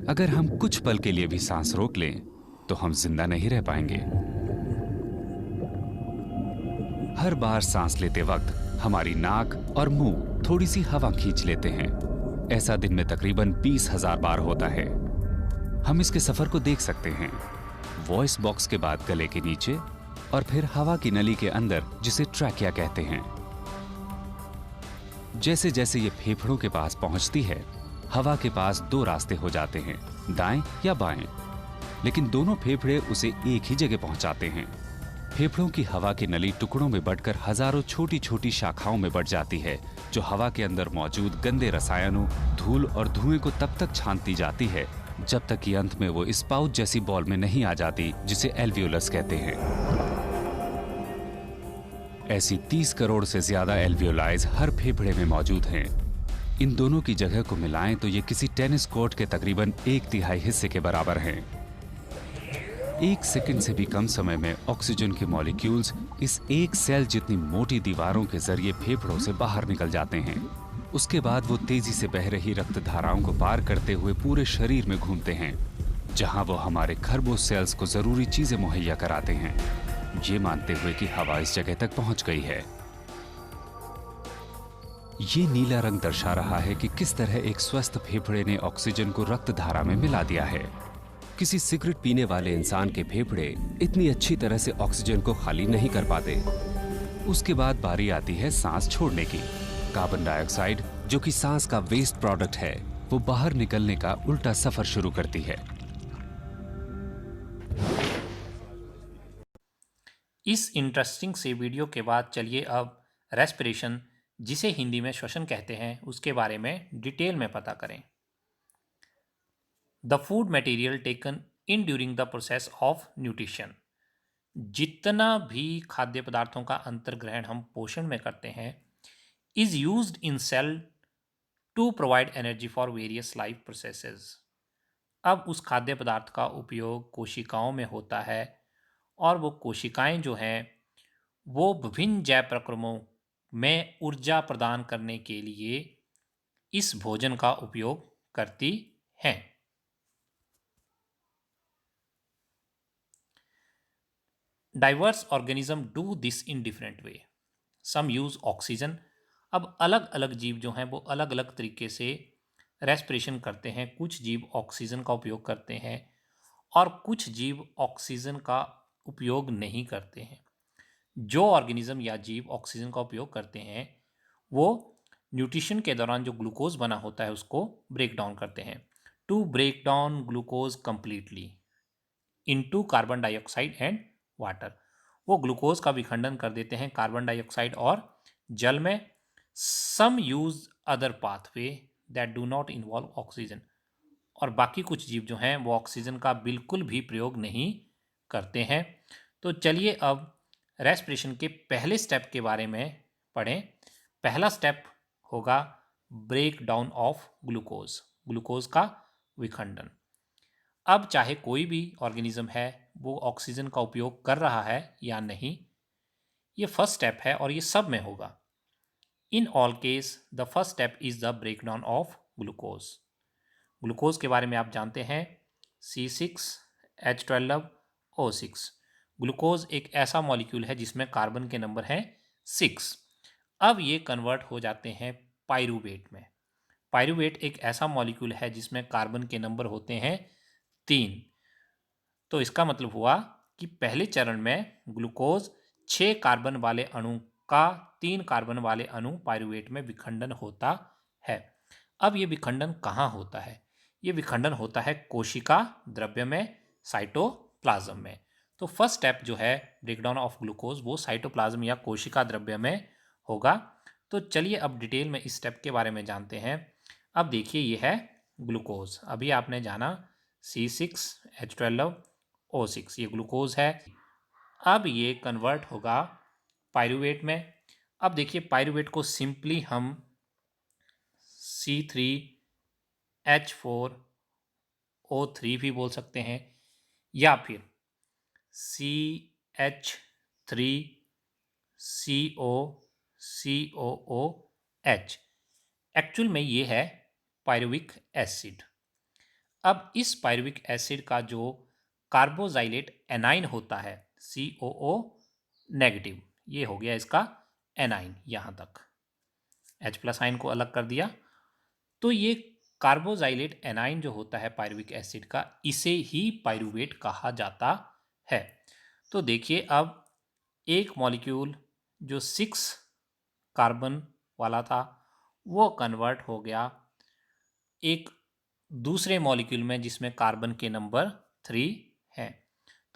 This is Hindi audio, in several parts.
अगर हम कुछ पल के लिए भी सांस रोक लें, तो हम जिंदा नहीं रह पाएंगे। हर बार सांस लेते वक्त हमारी नाक और मुंह थोड़ी सी हवा खींच लेते हैं। ऐसा दिन में तकरीबन 20,000 बार होता है। हम इसके सफर को देख सकते हैं। वॉइस बॉक्स के बाद गले के नीचे और फिर हवा की नली के अंदर, जिसे ट्रैकिया कहते हैं। जैसे जैसे ये फेफड़ों के पास पहुंचती है, हवा के पास दो रास्ते हो जाते हैं, दाएं या बाएं। लेकिन दोनों फेफड़े उसे एक ही जगह पहुंचाते हैं। फेफड़ों की हवा की नली टुकड़ों में बंटकर हजारों छोटी छोटी शाखाओं में बंट जाती है, जो हवा के अंदर मौजूद गंदे रसायनों, धूल और धुएं को तब तक छानती जाती है जब तक कि अंत में वो इस पाउच जैसी बॉल में नहीं आ जाती, जिसे एल्वियोलस कहते हैं। ऐसी 30 करोड़ से ज्यादा एल्वियोलाइज हर फेफड़े में मौजूद हैं। इन दोनों की जगह को मिलाएं तो ये किसी टेनिस कोर्ट के तकरीबन 1/3 हिस्से के बराबर हैं। 1 सेकंड से भी कम समय में ऑक्सीजन के मॉलिक्यूल्स इस एक सेल जितनी मोटी दीवारों के जरिए फेफड़ों से बाहर निकल जाते हैं। उसके बाद वो तेजी से बह रही रक्त धाराओं को पार करते हुए पूरे शरीर में घूमते हैं, जहां वो हमारे खरबों सेल्स को जरूरी चीजें मुहैया कराते हैं, ये मानते हुए कि हवा इस जगह तक पहुंच गई है। ये नीला रंग दर्शा रहा है कि किस तरह एक स्वस्थ फेफड़े ने ऑक्सीजन को रक्त धारा में मिला दिया है। किसी सिगरेट पीने वाले इंसान के फेफड़े इतनी अच्छी तरह से ऑक्सीजन को खाली नहीं कर पाते। उसके बाद बारी आती है सांस छोड़ने की। कार्बन डाइऑक्साइड, जो कि सांस का वेस्ट प्रोडक्ट है, वो बाहर निकलने का उल्टा सफर शुरू करती है। इस इंटरेस्टिंग से वीडियो के बाद चलिए अब रेस्पिरेशन, जिसे हिंदी में श्वसन कहते हैं, उसके बारे में डिटेल में पता करें। The food material taken in during the process of nutrition. जितना भी खाद्य पदार्थों का अंतर्ग्रहण हम पोषण में करते हैं, is used in cell to provide energy for various life processes. अब उस खाद्य पदार्थ का उपयोग कोशिकाओं में होता है, और वो कोशिकाएं जो हैं वो विभिन्न जैव प्रक्रमों में ऊर्जा प्रदान करने के लिए इस भोजन का उपयोग करती हैं। Diverse organism do this in different way. Some use oxygen. अब अलग अलग जीव जो हैं वो अलग अलग तरीके से रेस्पिरेशन करते हैं। कुछ जीव ऑक्सीजन का उपयोग करते हैं और कुछ जीव ऑक्सीजन का उपयोग नहीं करते हैं। जो ऑर्गेनिज्म या जीव ऑक्सीजन का उपयोग करते हैं, वो न्यूट्रिशन के दौरान जो ग्लूकोज बना होता है उसको ब्रेक डाउन करते हैं, to break down glucose completely into carbon dioxide and water. वो ग्लूकोज का विखंडन कर देते हैं कार्बन डाइऑक्साइड और जल में। Some use other pathway that do not involve oxygen. और बाकी कुछ जीव जो हैं वो ऑक्सीजन का बिल्कुल भी प्रयोग नहीं करते हैं। तो चलिए अब रेस्पिरेशन के पहले स्टेप के बारे में पढ़ें। पहला स्टेप होगा break down of glucose, glucose का विखंडन। अब चाहे कोई भी ऑर्गेनिज्म है वो ऑक्सीजन का उपयोग कर रहा है या नहीं, ये फर्स्ट स्टेप है और ये सब में होगा। In all case the first step is the break down of glucose. Glucose के बारे में आप जानते हैं, C6H12O6। ग्लूकोज एक ऐसा मॉलिक्यूल है जिसमें कार्बन के नंबर हैं 6। अब ये कन्वर्ट हो जाते हैं पायरूवेट में। पायरूवेट एक ऐसा मॉलिक्यूल है जिसमें कार्बन के नंबर होते हैं 3। तो इसका मतलब हुआ कि पहले चरण में ग्लूकोज 6 कार्बन वाले अणु का 3 कार्बन वाले अणु पायरूवेट में विखंडन होता है। अब ये विखंडन कहाँ होता है? ये विखंडन होता है कोशिका द्रव्य में, साइटोप्लाज्म में। तो फर्स्ट स्टेप जो है ब्रेकडाउन ऑफ ग्लूकोज, वो साइटोप्लाज्म या कोशिका द्रव्य में होगा। तो चलिए अब डिटेल में इस स्टेप के बारे में जानते हैं। अब देखिए, ये है ग्लूकोज। अभी आपने जाना C6H12O6, ये ग्लूकोज है। अब ये कन्वर्ट होगा पायरूवेट में। अब देखिए, पायरूवेट को सिंपली हम C3H4O3 भी बोल सकते हैं, या फिर CH3COCOOH। एक्चुअल में ये है पायरुविक एसिड। अब इस पायरुविक एसिड का जो कार्बोजाइलेट एनाइन होता है, COO नेगेटिव, ये हो गया इसका एनाइन, यहाँ तक H+ आयन को अलग कर दिया। तो ये कार्बोजाइलेट एनाइन जो होता है पायरुविक एसिड का, इसे ही पायरुवेट कहा जाता है। तो देखिए अब एक मॉलिक्यूल जो 6 कार्बन वाला था वो कन्वर्ट हो गया एक दूसरे मॉलिक्यूल में जिसमें कार्बन के नंबर 3 है।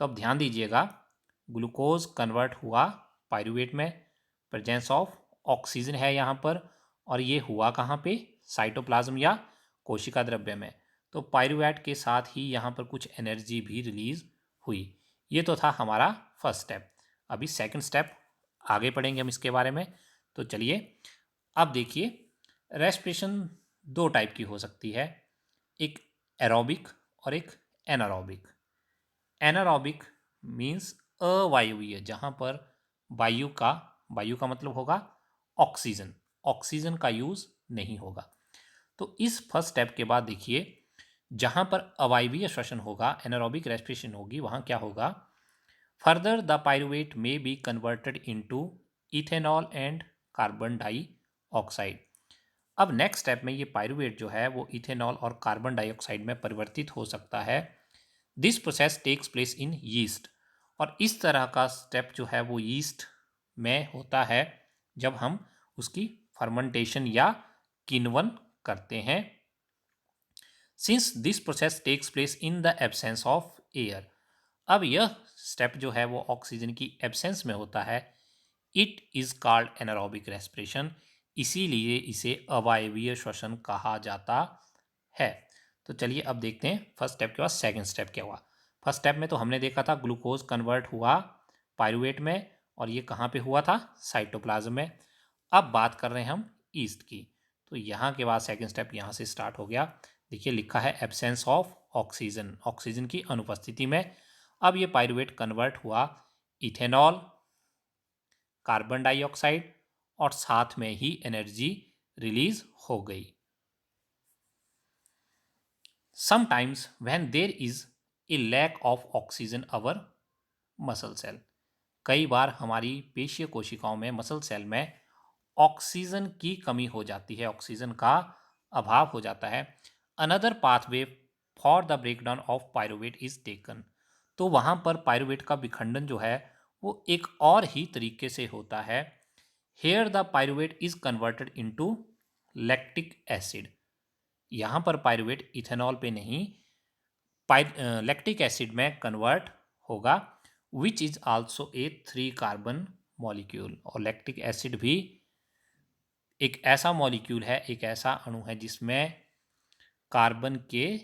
तो अब ध्यान दीजिएगा, ग्लूकोज कन्वर्ट हुआ पायरुवेट में, प्रेजेंस ऑफ ऑक्सीजन है यहाँ पर, और ये हुआ कहाँ पे, साइटोप्लाज्म या कोशिका द्रव्य में। तो पायरुवेट के साथ ही यहाँ पर कुछ एनर्जी भी रिलीज हुई। ये तो था हमारा फर्स्ट स्टेप। अभी सेकंड स्टेप आगे पढ़ेंगे हम इसके बारे में। तो चलिए अब देखिए, रेस्पिरेशन दो टाइप की हो सकती है, एक एरोबिक और एक एनारोबिक। एनारोबिक मीन्स अवायवीय, जहाँ पर वायु का मतलब होगा ऑक्सीजन, ऑक्सीजन का यूज नहीं होगा। तो इस फर्स्ट स्टेप के बाद देखिए, जहाँ पर अवायवीय श्वसन होगा, एनारोबिक रेस्पिरेशन होगी, वहाँ क्या होगा, फर्दर द पायरुवेट में be converted into ethanol and carbon dioxide. अब नेक्स्ट स्टेप में ये पायरुवेट जो है वो इथेनॉल और कार्बन डाइऑक्साइड में परिवर्तित हो सकता है। This process takes place in yeast, और इस तरह का स्टेप जो है वो यीस्ट में होता है जब हम उसकी फर्मेंटेशन या किण्वन करते हैं। Since this process takes place in the absence of air, अब यह स्टेप जो है वो ऑक्सीजन की एब्सेंस में होता है, it is called anaerobic respiration, इसीलिए इसे अवायवीय श्वसन कहा जाता है। तो चलिए अब देखते हैं फर्स्ट स्टेप के बाद सेकंड स्टेप क्या हुआ। फर्स्ट स्टेप में तो हमने देखा था ग्लूकोज कन्वर्ट हुआ पायरुवेट में, और ये कहाँ पे हुआ था, साइटोप्लाज्म में। अब बात कर रहे हैं हम ईस्ट की। तो यहाँ के बाद सेकंड स्टेप यहाँ से स्टार्ट हो गया। देखिए लिखा है एब्सेंस ऑफ ऑक्सीजन, ऑक्सीजन की अनुपस्थिति में। अब ये पायरुवेट कन्वर्ट हुआ इथेनॉल, कार्बन डाइऑक्साइड, और साथ में ही एनर्जी रिलीज हो गई। Sometimes when there is a lack of oxygen our muscle cell, कई बार हमारी पेशीय कोशिकाओं में, मसल सेल में ऑक्सीजन की कमी हो जाती है, ऑक्सीजन का अभाव हो जाता है। Another pathway for the breakdown of pyruvate is taken, तो वहाँ पर पायरुवेट का विखंडन जो है वो एक और ही तरीके से होता है। Here the pyruvate is converted into lactic acid, यहाँ पर पायरुवेट इथेनॉल पे नहीं, लैक्टिक एसिड में कन्वर्ट होगा, which is also a 3 carbon molecule. और लैक्टिक एसिड भी एक ऐसा मॉलिक्यूल है, एक ऐसा अणु है जिसमें कार्बन के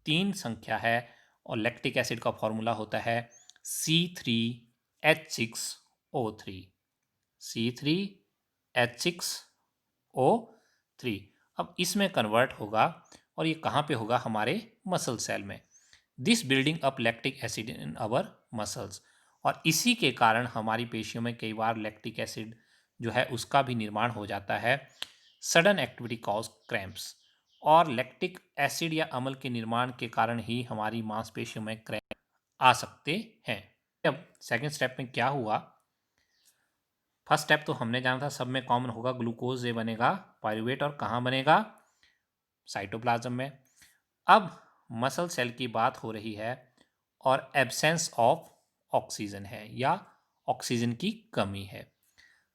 3 संख्या है, और लैक्टिक एसिड का फॉर्मूला होता है C3H6O3, C3H6O3। अब इसमें कन्वर्ट होगा, और ये कहाँ पे होगा, हमारे मसल सेल में। This building up lactic acid in our muscles, और इसी के कारण हमारी पेशियों में कई बार लैक्टिक एसिड जो है उसका भी निर्माण हो जाता है। सडन एक्टिविटी कॉज क्रैम्प्स, और लैक्टिक एसिड या अम्ल के निर्माण के कारण ही हमारी मांसपेशियों में क्रैम्प आ सकते हैं। अब सेकंड स्टेप में क्या हुआ, फर्स्ट स्टेप तो हमने जाना था सब में कॉमन होगा, ग्लूकोज से बनेगा पायरुवेट, और कहाँ बनेगा, साइटोप्लाज्म में। अब मसल सेल की बात हो रही है और एब्सेंस ऑफ ऑक्सीजन है या ऑक्सीजन की कमी है,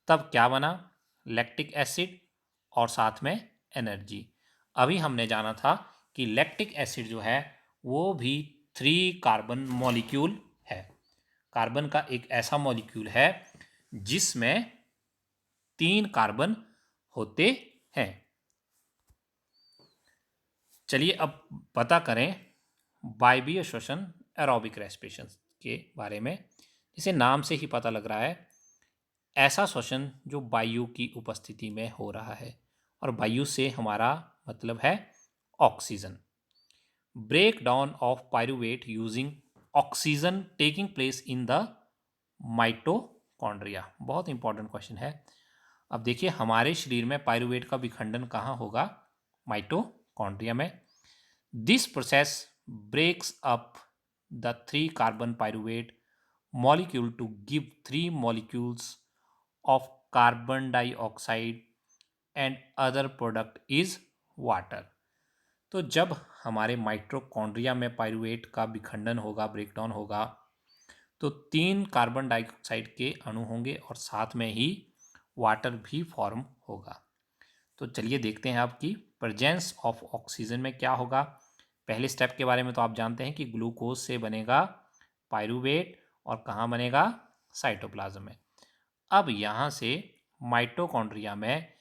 तब क्या बना, लैक्टिक एसिड और साथ में एनर्जी। अभी हमने जाना था कि लैक्टिक एसिड जो है वो भी 3 कार्बन मॉलिक्यूल है, कार्बन का एक ऐसा मॉलिक्यूल है जिसमें 3 कार्बन होते हैं। चलिए अब पता करें वायवीय श्वसन एरोबिक रेस्पिरेशन के बारे में। इसे नाम से ही पता लग रहा है, ऐसा श्वसन जो वायु की उपस्थिति में हो रहा है, और वायु से हमारा मतलब है oxygen. Break down of pyruvate using oxygen taking place in the mitochondria, बहुत इंपॉर्टेंट क्वेश्चन है। अब देखिए हमारे शरीर में पायरुवेट का विखंडन कहाँ होगा, माइटोकॉन्ड्रिया में। This process breaks up the 3 carbon pyruvate molecule to give 3 molecules of carbon dioxide and other product is water। तो जब हमारे माइटोकॉन्ड्रिया में पायरुवेट का विखंडन होगा, ब्रेकडाउन होगा, तो 3 कार्बन डाइऑक्साइड के अणु होंगे और साथ में ही वाटर भी फॉर्म होगा। तो चलिए देखते हैं आपकी प्रेजेंस ऑफ ऑक्सीजन में क्या होगा। पहले स्टेप के बारे में तो आप जानते हैं कि ग्लूकोज से बनेगा पायरुवेट और कहाँ बनेगा, साइटोप्लाज्म में। अब यहाँ से माइटोकॉन्ड्रिया में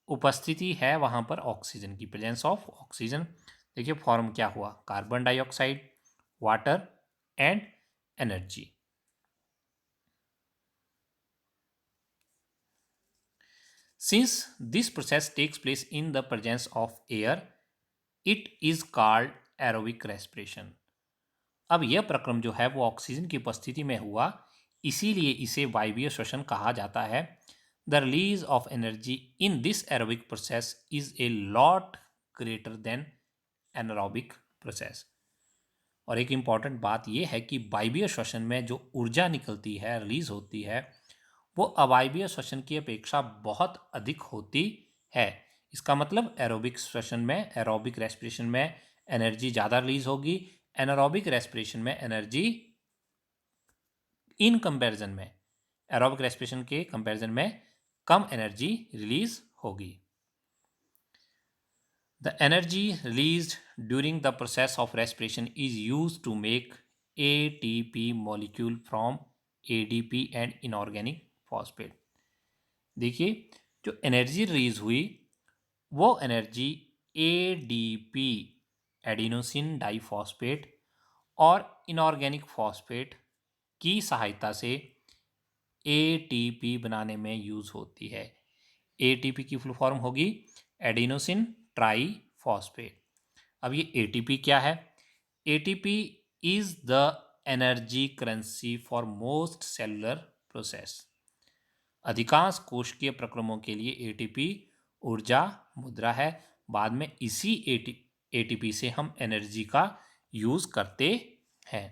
उपस्थिति है वहाँ पर ऑक्सीजन की, प्रेजेंस ऑफ ऑक्सीजन। देखिए फॉर्म क्या हुआ, carbon dioxide, water and energy. Since this process takes place in the presence of air, it is called aerobic respiration। अब यह प्रक्रम जो है वो ऑक्सीजन की उपस्थिति में हुआ, इसीलिए इसे वायवीय श्वसन कहा जाता है। The release of energy in this aerobic process is a lot greater than anaerobic process. और एक इम्पॉर्टेंट बात यह है कि वायवीय श्वसन में जो ऊर्जा निकलती है, रिलीज होती है, वो अवायवीय श्वसन की अपेक्षा बहुत अधिक होती है। इसका मतलब एरोबिक श्वसन में, एरोबिक रेस्पिरेशन में एनर्जी ज़्यादा रिलीज होगी, एनारोबिक रेस्पिरेशन में एनर्जी इन कंपैरिजन में, एरोबिक रेस्पिरेशन के कंपैरिजन में कम एनर्जी रिलीज होगी। The energy released during the process of respiration is used to make ATP molecule from ADP and inorganic phosphate। देखिए जो एनर्जी रिलीज हुई वो एनर्जी ADP एडिनोसिन डाइफॉस्फेट और इनऑर्गेनिक फॉस्फेट की सहायता से ATP बनाने में यूज होती है। ATP की फुल फॉर्म होगी एडिनोसिन ट्राइफॉस्फेट। अब ये ATP क्या है? ATP is the energy currency for most cellular process. अधिकांश कोशिकीय प्रक्रमों के लिए ATP ऊर्जा मुद्रा है। बाद में इसी ATP से हम एनर्जी का यूज करते हैं।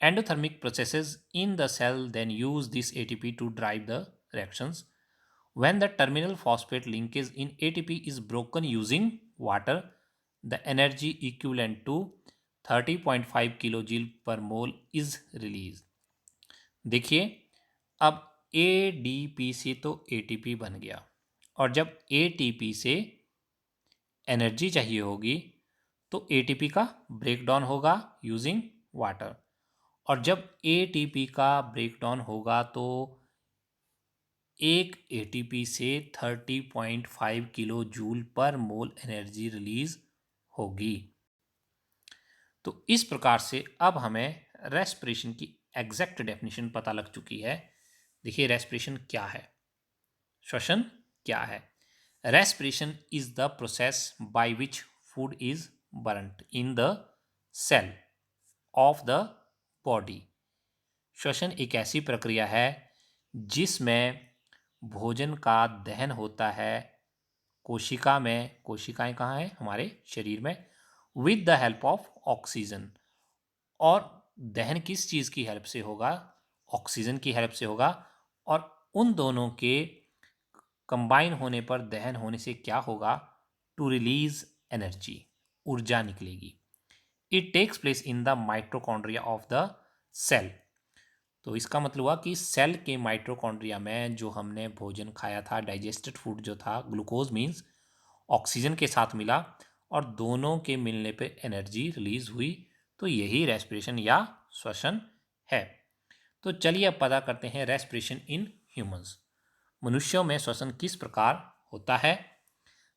Endothermic processes in the cell then use this ATP to drive the reactions। When the terminal phosphate linkage in ATP is broken using water, the energy equivalent to 30.5 kilojoule per mole is released। देखिए अब ADP से तो ATP बन गया, और जब ATP से एनर्जी चाहिए होगी तो ATP का ब्रेकडाउन होगा यूजिंग वाटर, और जब ATP का ब्रेकडाउन होगा तो एक ATP से 30.5 किलो जूल पर मोल एनर्जी रिलीज होगी। तो इस प्रकार से अब हमें रेस्पिरेशन की एग्जैक्ट डेफिनेशन पता लग चुकी है। देखिए रेस्पिरेशन क्या है, श्वसन क्या है। Respiration is the process by which food is burned in the cell of the body. श्वसन एक ऐसी प्रक्रिया है जिसमें भोजन का दहन होता है कोशिका में, कोशिकाएं कहाँ हैं, हमारे शरीर में, with the help of oxygen. और दहन किस चीज़ की हेल्प से होगा, ऑक्सीजन की हेल्प से होगा। और उन दोनों के कंबाइन होने पर, दहन होने से क्या होगा, टू रिलीज एनर्जी, ऊर्जा निकलेगी। It takes place in the mitochondria of the cell. तो इसका मतलब हुआ कि सेल के माइटोकॉन्ड्रिया में जो हमने भोजन खाया था, डाइजेस्टेड फूड जो था, ग्लूकोज मीन्स ऑक्सीजन के साथ मिला और दोनों के मिलने पे एनर्जी रिलीज हुई। तो यही रेस्पिरेशन या श्वसन है। तो चलिए अब पता करते हैं रेस्पिरेशन इन ह्यूमंस। मनुष्यों में श्वसन किस प्रकार होता है।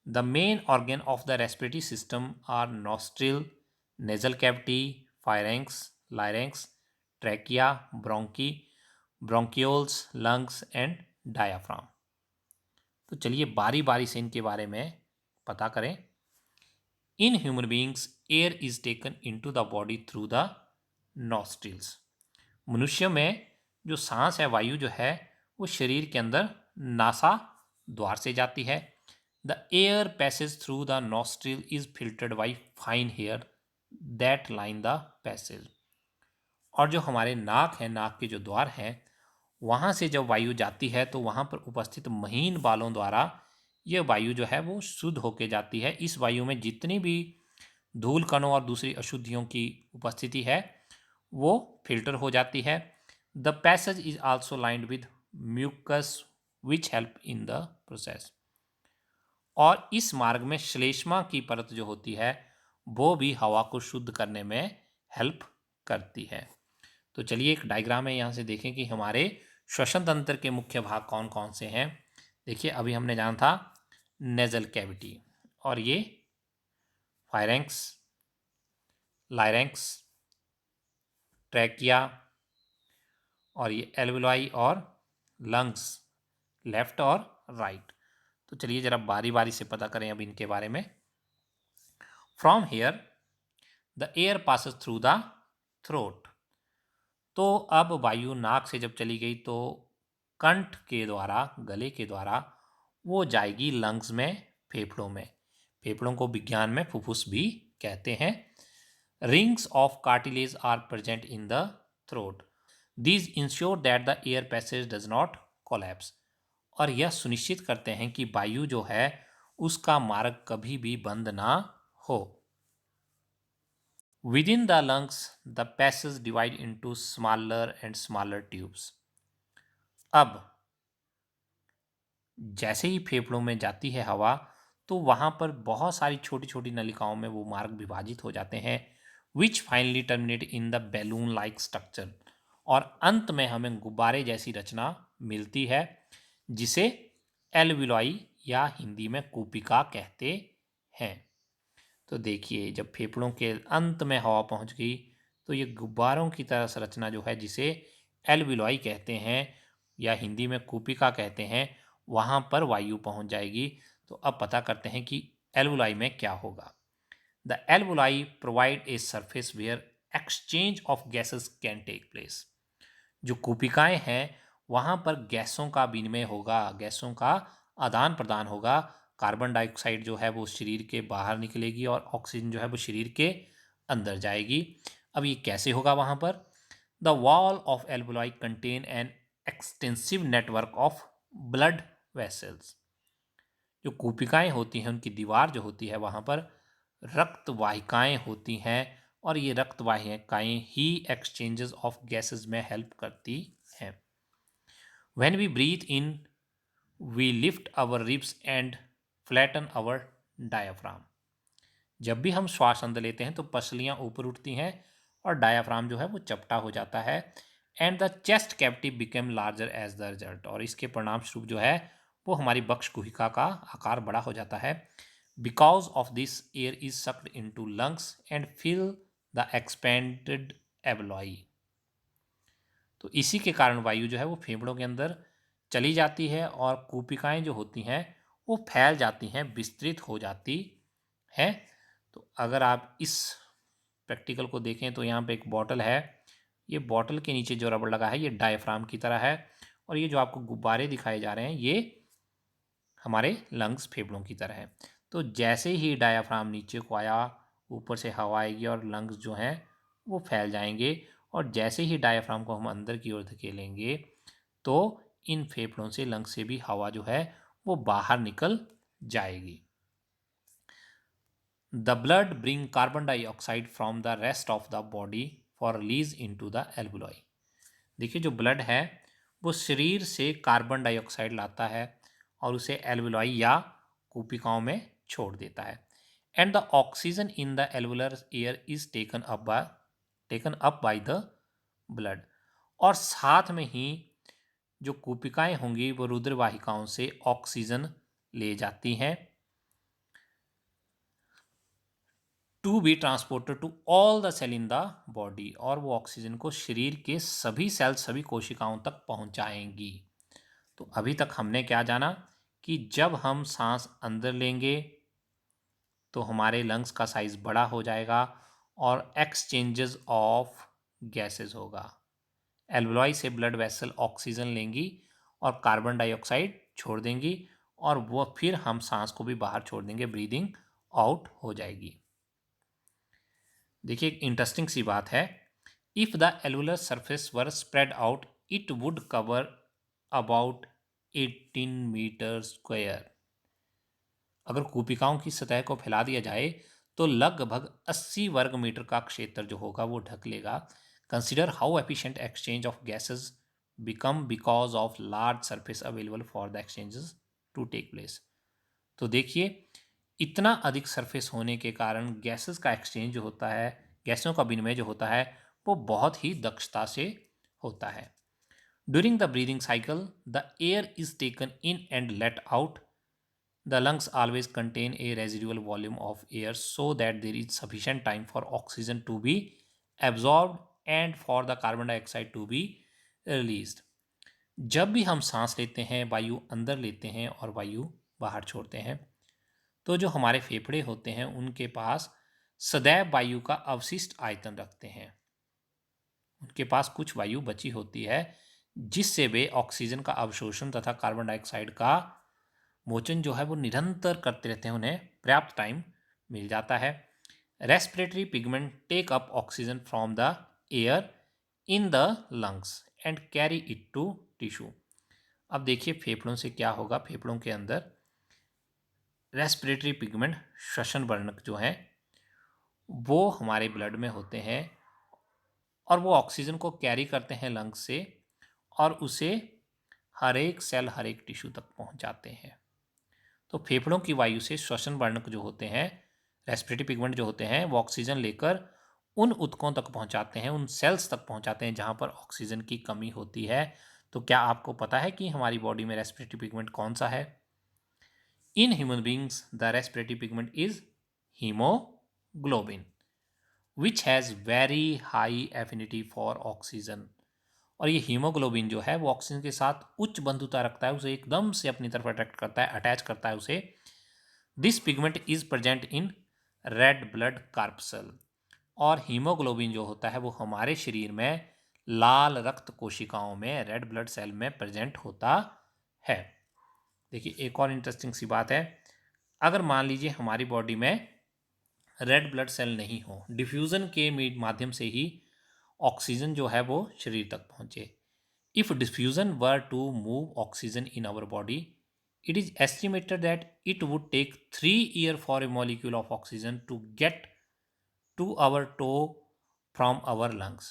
The main organ of the respiratory system are nostril, nasal cavity, pharynx, larynx, trachea, bronchi, bronchioles, lungs and diaphragm. तो चलिए बारी बारी से इनके बारे में पता करें। In human beings air is taken into the body through the nostrils. मनुष्य में जो सांस है, वायु जो है, वो शरीर के अंदर नासा द्वार से जाती है। The air passage through the nostril is filtered by fine hair that line the passage. और जो हमारे नाक है, नाक के जो द्वार हैं, वहाँ से जब वायु जाती है तो वहाँ पर उपस्थित महीन बालों द्वारा ये वायु जो है वो शुद्ध होके जाती है। इस वायु में जितनी भी धूल कणों और दूसरी अशुद्धियों की उपस्थिति है वो फिल्टर हो जाती है। The passage is also lined with mucus which help in the process. और इस मार्ग में श्लेष्मा की परत जो होती है वो भी हवा को शुद्ध करने में हेल्प करती है। तो चलिए एक डायग्राम है, यहाँ से देखें कि हमारे श्वसन तंत्र के मुख्य भाग कौन कौन से हैं। देखिए अभी हमने जाना था नेजल कैविटी, और ये फायरेंक्स, लायरेंक्स, ट्रैकिया, और ये एल्विलाई और लंग्स, लेफ्ट और राइट। तो चलिए जरा बारी बारी से पता करें अब इनके बारे में। From here the air passes through the throat. तो अब वायु नाक से जब चली गई तो कंठ के द्वारा, गले के द्वारा वो जाएगी लंग्स में, फेफड़ों में। फेफड़ों को विज्ञान में फुफ्फुस भी कहते हैं। Rings of cartilage are present in the throat. These ensure that the air passage does not collapse. और यह सुनिश्चित करते हैं कि वायु जो है उसका मार्ग कभी भी बंद ना हो। Within the lungs, the passages divide into smaller and smaller tubes. अब जैसे ही फेफड़ों में जाती है हवा तो वहाँ पर बहुत सारी छोटी छोटी नलिकाओं में वो मार्ग विभाजित हो जाते हैं, which finally terminate in the balloon like structure. और अंत में हमें गुब्बारे जैसी रचना मिलती है जिसे एल्वियोलाई या हिंदी में कूपिका कहते हैं। तो देखिए जब फेफड़ों के अंत में हवा पहुंच गई तो ये गुब्बारों की तरह संरचना जो है जिसे एल्वियोलाई कहते हैं या हिंदी में कूपिका कहते हैं, वहां पर वायु पहुंच जाएगी। तो अब पता करते हैं कि एल्वियोलाई में क्या होगा। The alveoli provide a surface where exchange of gases can take place. जो कूपिकाएं हैं वहां पर गैसों का विनिमय होगा, गैसों का आदान प्रदान होगा। कार्बन डाइऑक्साइड जो है वो शरीर के बाहर निकलेगी और ऑक्सीजन जो है वो शरीर के अंदर जाएगी। अब ये कैसे होगा वहां पर? The wall of alveoli contain an extensive network of blood vessels. जो कूपिकाएं होती हैं उनकी दीवार जो होती है वहां पर रक्त वाहिकाएं होती हैं, और ये रक्त वाहिकाएं ही एक्सचेंजेस ऑफ गैसेस में हेल्प करती हैं। When we breathe in we lift our ribs and flatten our diaphragm. जब भी हम श्वास अंदर लेते हैं तो पसलियां ऊपर उठती हैं और डायाफ्राम जो है वो चपटा हो जाता है। And the chest cavity become larger as the result. और इसके परिणाम स्वरूप जो है वो हमारी बक्ष गुहिका का आकार बड़ा हो जाता है। Because of this air is sucked into lungs and fill the expanded alveoli. तो इसी के कारण वायु जो है वो फेफड़ों के अंदर चली जाती है और कूपिकाएं जो होती हैं वो फैल जाती हैं, विस्तृत हो जाती हैं। तो अगर आप इस प्रैक्टिकल को देखें तो यहाँ पे एक बॉटल है, ये बॉटल के नीचे जो रबड़ लगा है ये डायफ्राम की तरह है, और ये जो आपको गुब्बारे दिखाए जा रहे हैं ये हमारे लंग्स, फेफड़ों की तरह है। तो जैसे ही डायाफ्राम नीचे को आया ऊपर से हवा आएगी और लंग्स जो हैं वो फैल जाएंगे, और जैसे ही डायाफ्राम को हम अंदर की ओर धकेलेंगे तो इन फेफड़ों से, लंग्स से भी हवा जो है वो बाहर निकल जाएगी। The blood bring carbon dioxide from the rest of the body for release into the alveoli. देखिए जो ब्लड है वो शरीर से कार्बन डाइऑक्साइड लाता है और उसे एल्वियोलाई या कूपिकाओं में छोड़ देता है। And the oxygen in the alveolar air is taken up by the blood. और साथ में ही जो कूपिकाएं होंगी वो रुधिर वाहिकाओं से ऑक्सीजन ले जाती हैं to be transported to all the cell in the body. और वो ऑक्सीजन को शरीर के सभी सेल, सभी कोशिकाओं तक पहुंचाएंगी। तो अभी तक हमने क्या जाना कि जब हम सांस अंदर लेंगे तो हमारे लंग्स का साइज बड़ा हो जाएगा और एक्सचेंजेस ऑफ गैसेस होगा। एल्वियोलाई से ब्लड वेसल ऑक्सीजन लेंगी और कार्बन डाइऑक्साइड छोड़ देंगी, और वो फिर हम सांस को भी बाहर छोड़ देंगे, ब्रीदिंग आउट हो जाएगी। देखिए एक इंटरेस्टिंग सी बात है, if the alveolar surface were spread out it would cover about 18 metre square. अगर कूपिकाओं की सतह को फैला दिया जाए तो लगभग 80 वर्ग मीटर का क्षेत्र जो होगा वो ढक लेगा। Consider how efficient exchange of gases become because of large surface available for the exchanges to take place. तो देखिए इतना अधिक सरफेस होने के कारण गैसेस का एक्सचेंज जो होता है, गैसों का विनिमय जो होता है वो बहुत ही दक्षता से होता है। During the breathing cycle the air is taken in and let out. The lungs always contain a residual volume of air so that there is sufficient time for oxygen to be absorbed and for the carbon dioxide to be released. जब भी हम सांस लेते हैं, वायु अंदर लेते हैं और वायु बाहर छोड़ते हैं, तो जो हमारे फेफड़े होते हैं उनके पास सदैव वायु का अवशिष्ट आयतन रखते हैं। उनके पास कुछ वायु बची होती है जिससे वे ऑक्सीजन का अवशोषण तथा कार्बन डाइऑक्साइड का मोचन जो है वो निरंतर करते रहते हैं, उन्हें पर्याप्त टाइम मिल जाता है। Respiratory pigment take up oxygen from the air in the lungs and carry it to tissue. अब देखिए फेफड़ों से क्या होगा, फेफड़ों के अंदर रेस्पिरेटरी पिगमेंट श्वसन वर्णक जो हैं वो हमारे ब्लड में होते हैं और वो ऑक्सीजन को कैरी करते हैं लंग्स से और उसे हर एक सेल, हर एक टिश्यू तक पहुंचाते हैं। तो फेफड़ों की वायु से श्वसन वर्णक जो होते हैं, रेस्पिरेटरी पिगमेंट जो होते हैं, वो ऑक्सीजन लेकर उन ऊतकों तक पहुंचाते हैं, उन सेल्स तक पहुंचाते हैं जहां पर ऑक्सीजन की कमी होती है। तो क्या आपको पता है कि हमारी बॉडी में रेस्पिरेटरी पिगमेंट कौन सा है? In human beings the respiratory pigment is haemoglobin which has very high affinity for oxygen. और ये हीमोग्लोबिन जो है वो ऑक्सीजन के साथ उच्च बंधुता रखता है, उसे एकदम से अपनी तरफ अट्रैक्ट करता है, अटैच करता है उसे। This pigment is present in red blood corpuscle. और हीमोग्लोबिन जो होता है वो हमारे शरीर में लाल रक्त कोशिकाओं में, रेड ब्लड सेल में प्रेजेंट होता है। देखिए एक और इंटरेस्टिंग सी बात है, अगर मान लीजिए हमारी बॉडी में रेड ब्लड सेल नहीं हो, डिफ्यूजन के माध्यम से ही ऑक्सीजन जो है वो शरीर तक पहुंचे। If diffusion were to move oxygen in our body it is estimated that it would take 3 years for a molecule of oxygen to get to our toe from our lungs।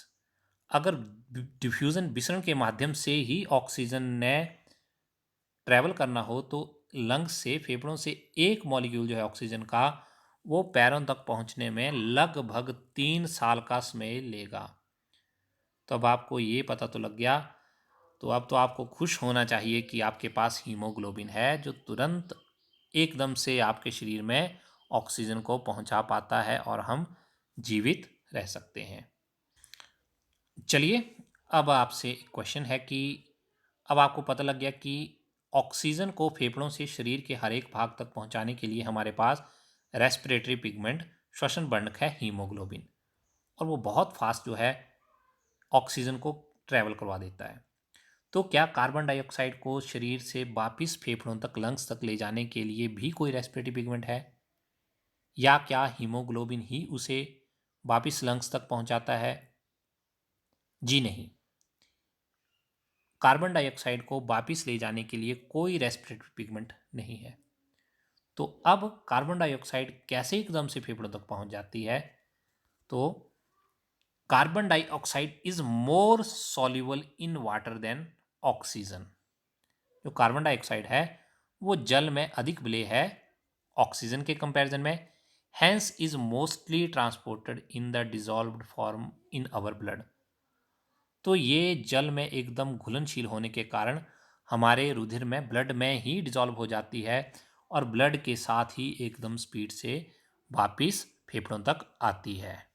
अगर डिफ्यूजन विसरण के माध्यम से ही ऑक्सीजन ने ट्रैवल करना हो तो लंग्स से, फेफड़ों से एक मॉलिक्यूल जो है ऑक्सीजन का वो पैरों तक पहुंचने में लगभग 3 साल का समय लेगा। तो अब आपको ये पता तो लग गया, तो अब तो आपको खुश होना चाहिए कि आपके पास हीमोग्लोबिन है जो तुरंत एकदम से आपके शरीर में ऑक्सीजन को पहुंचा पाता है और हम जीवित रह सकते हैं। चलिए अब आपसे एक क्वेश्चन है कि अब आपको पता लग गया कि ऑक्सीजन को फेफड़ों से शरीर के हर एक भाग तक पहुंचाने के लिए हमारे पास रेस्पिरेटरी पिगमेंट, श्वसन वर्णक है हीमोग्लोबिन, और वो बहुत फास्ट जो है ऑक्सीजन को ट्रैवल करवा देता है। तो क्या कार्बन डाइऑक्साइड को शरीर से वापिस फेफड़ों तक, लंग्स तक ले जाने के लिए भी कोई रेस्पिरेटरी पिगमेंट है, या क्या हीमोग्लोबिन ही उसे वापिस लंग्स तक पहुंचाता है? जी नहीं, कार्बन डाइऑक्साइड को वापिस ले जाने के लिए कोई रेस्पिरेटरी पिगमेंट नहीं है। तो अब कार्बन डाइऑक्साइड कैसे एकदम से फेफड़ों तक पहुंच जाती है? तो carbon dioxide is more soluble in water than oxygen. जो कार्बन डाइऑक्साइड है वो जल में अधिक विलेय है ऑक्सीजन के कंपैरिजन में, hence is mostly transported in the dissolved form in our blood. तो ये जल में एकदम घुलनशील होने के कारण हमारे रुधिर में, ब्लड में ही डिजॉल्व हो जाती है और ब्लड के साथ ही एकदम स्पीड से वापिस फेफड़ों तक आती है।